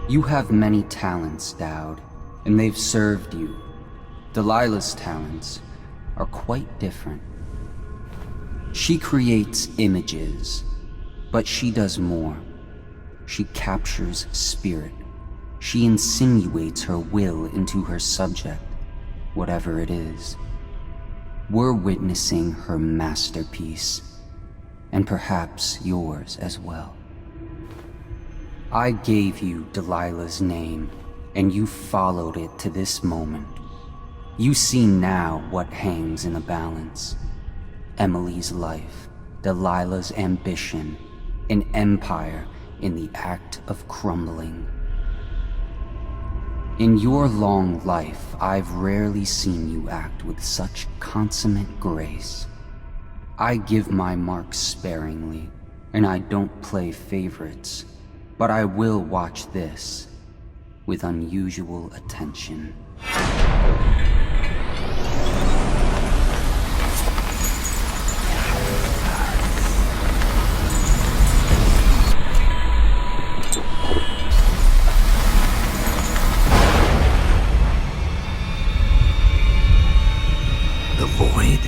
You have many talents, Dowd, and they've served you. Dalilah's talents are quite different. She creates images, but she does more. She captures spirit. She insinuates her will into her subject, whatever it is. We're witnessing her masterpiece, and perhaps yours as well. I gave you Dalilah's name, and you followed it to this moment. You see now what hangs in the balance. Emily's life, Dalilah's ambition, an empire in the act of crumbling. In your long life, I've rarely seen you act with such consummate grace. I give my marks sparingly, and I don't play favorites, but I will watch this with unusual attention. The void.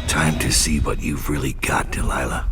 Time to see what you've really got, Delilah.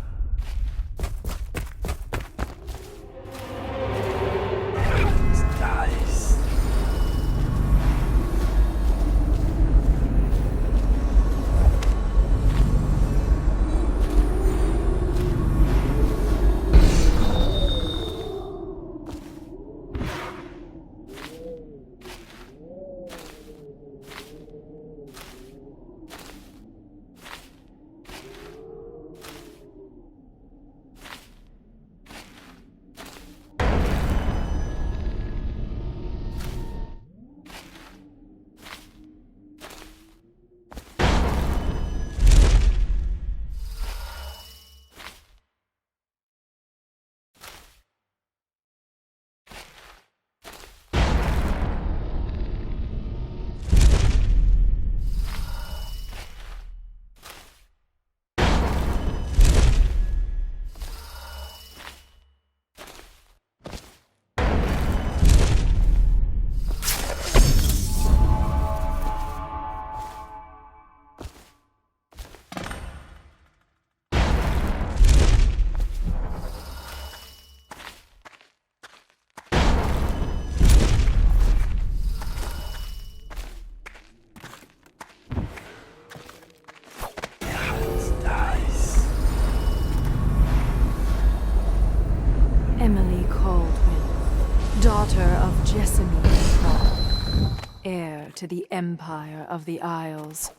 Heir to the Empire of the Isles.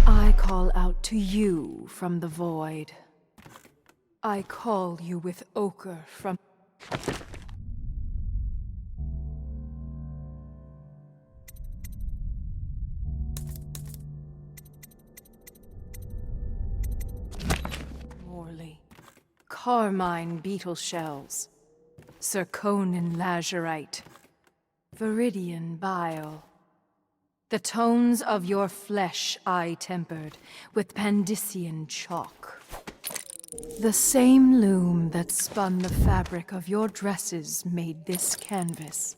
I call out to you from the void. I call you with ochre from... Morley. Carmine beetle shells. Zirconin lazurite. Viridian bile. The tones of your flesh I tempered with Pandician chalk. The same loom that spun the fabric of your dresses made this canvas.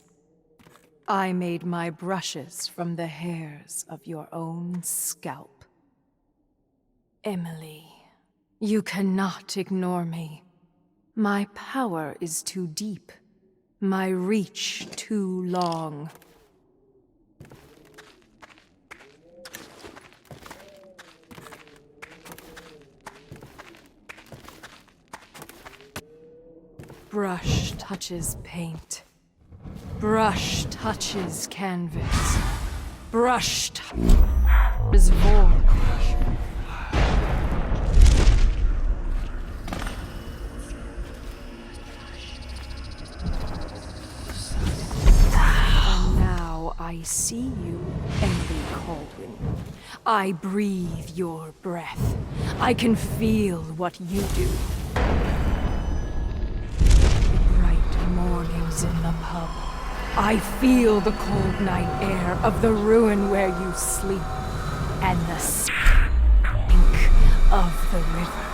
I made my brushes from the hairs of your own scalp. Emily, you cannot ignore me. My power is too deep. My reach too long. Brush touches paint. Brush touches canvas. Brush touches void. I see you, Emily Caldwin. I breathe your breath. I can feel what you do. Bright mornings in the pub. I feel the cold night air of the ruin where you sleep, and the stink of the river.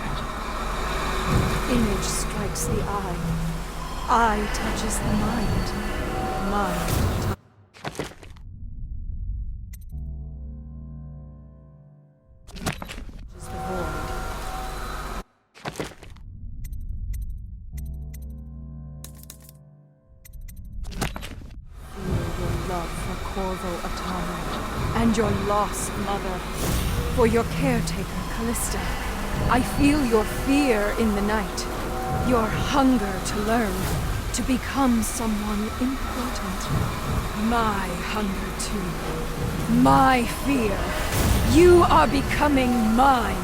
Image strikes the eye. Eye touches the mind. Mind touches the void. Feel your love for Corvo Аттано and your lost mother. For your caretaker, Callista. I feel your fear in the night. Your hunger to learn, to become someone important. My hunger too. My fear. You are becoming mine.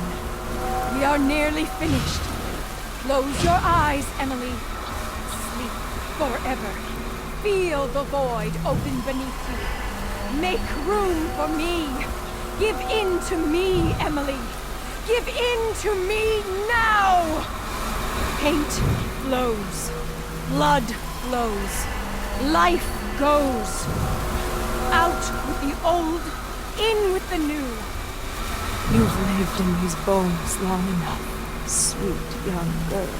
We are nearly finished. Close your eyes, Emily. Sleep forever. Feel the void open beneath you. Make room for me. Give in to me, Emily. Give in to me now! Paint flows. Blood flows. Life goes. Out with the old, in with the new. You've lived in these bones long enough, sweet young girl.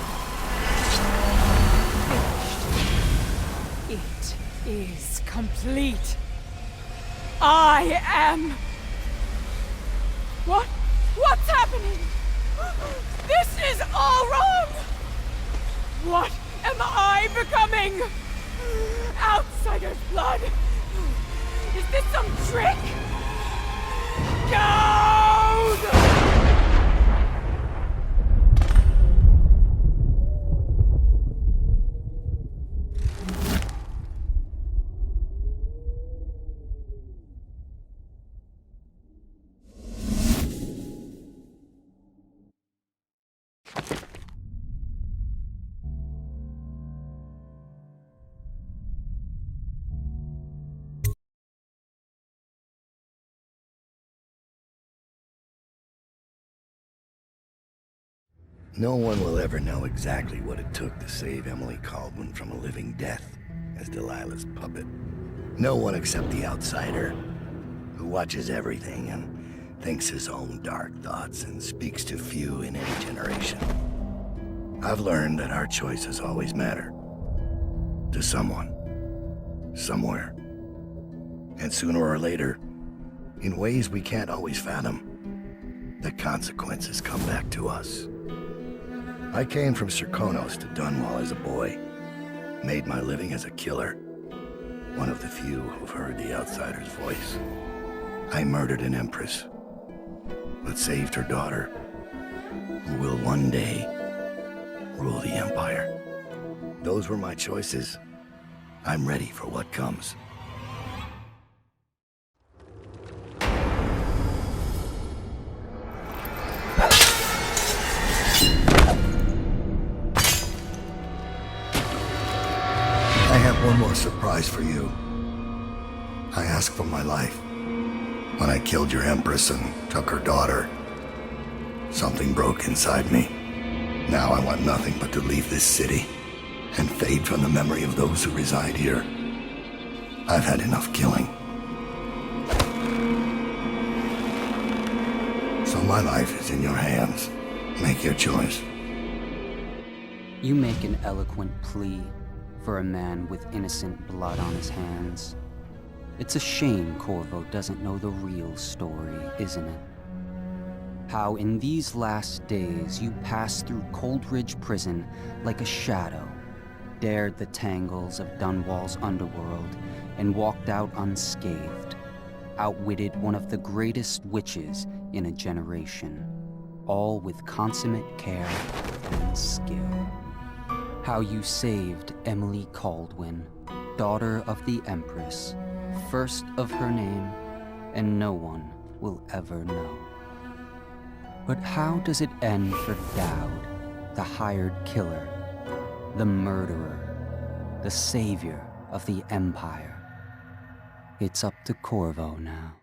Finished. It is complete. I am... What? What's happening? This is all wrong! What am I becoming? Outsider's blood? Is this some trick? Daudu! No one will ever know exactly what it took to save Emily Kaldwin from a living death as Delilah's puppet. No one except the outsider, who watches everything and thinks his own dark thoughts and speaks to few in any generation. I've learned that our choices always matter. To someone. Somewhere. And sooner or later, in ways we can't always fathom, the consequences come back to us. I came from Serkonos to Dunwall as a boy. Made my living as a killer. One of the few who've heard the outsider's voice. I murdered an empress, but saved her daughter, who will one day rule the empire. Those were my choices. I'm ready for what comes. One more surprise for you. I asked for my life. When I killed your empress and took her daughter, something broke inside me. Now I want nothing but to leave this city and fade from the memory of those who reside here. I've had enough killing. So my life is in your hands. Make your choice. You make an eloquent plea for a man with innocent blood on his hands. It's a shame Corvo doesn't know the real story, isn't it? How in these last days you passed through Coldridge Prison like a shadow, dared the tangles of Dunwall's underworld, and walked out unscathed, outwitted one of the greatest witches in a generation, all with consummate care and skill. How you saved Emily Kaldwin, daughter of the Empress, first of her name, and no one will ever know. But how does it end for Dowd, the hired killer, the murderer, the savior of the Empire? It's up to Corvo now.